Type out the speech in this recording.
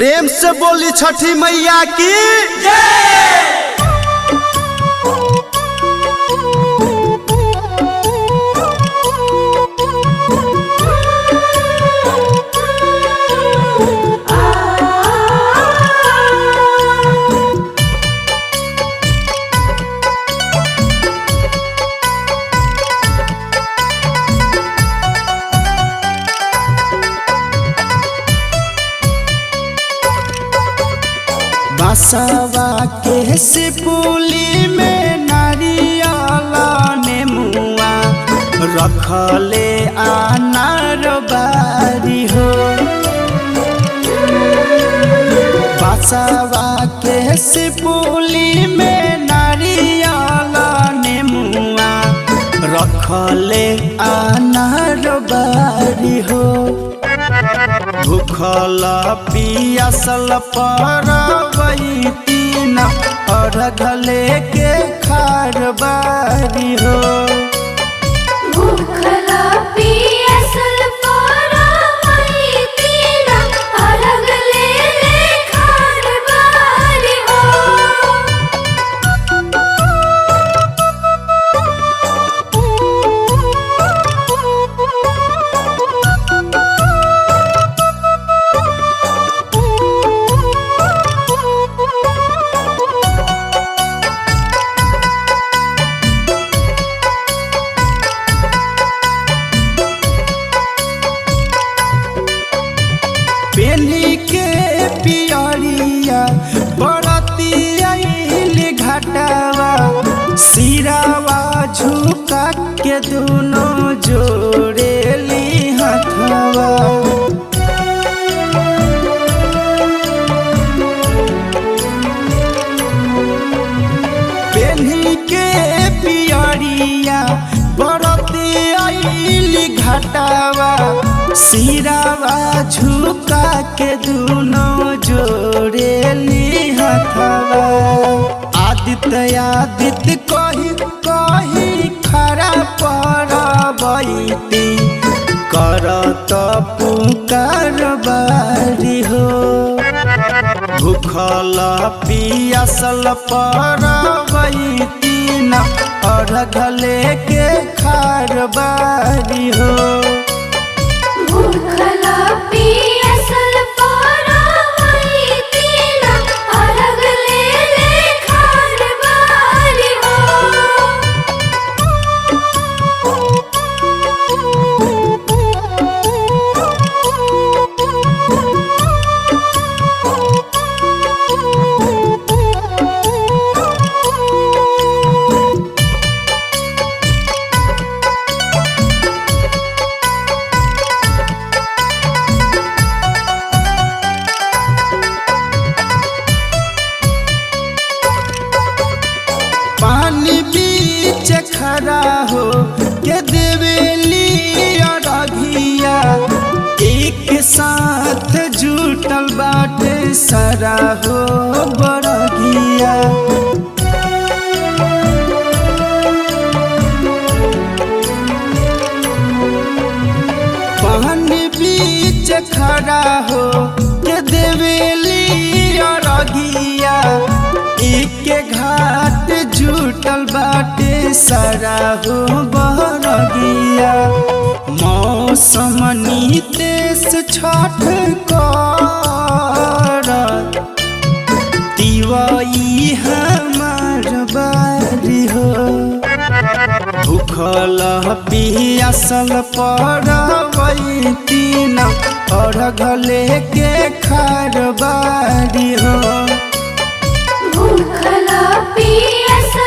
प्रेम से बोली छठी मैया की जय। बसवा के सिपुली में नारियल नेमुआ रखले अनार बारी हो। बसवा के सिपुली में नारियल नेमुआ रखले अनार बारी हो। भूखल पियासल परबैती न अरघले के खार बारी हो। भूखल पियासल परबैती न अरघले के खार बारी हो। बेनी के पियरिया बरती आइल घाटवा सिरावा झुका के दोनों जोड़ेली हथवा। बेनी के पियरिया बरती आइल घाटवा सिरावा झुका के दोनों जोड़ेली हथवा। आदित्य कही कही खरा परबैती करत पुकार बारी हो। भूखल पियासल परबैती न अरघले के खार बारी हो। भूखल पियासल परबैती न अरघले के खार बारी हो। पानी बीच खड़ा हो के देवेली अरघिया एक साथ जुटल बाटे सारा हो बरघिया। पानी बीच खड़ा हो के देवेली अरघिया एक घाट जुटल बाटे सारा हो बरगिया। मौसम नीतेश छठ कर तिवई हमार बारी हो। भूखल पियासल परबैती न अरघले के खार बारी हो। भूखल पियासल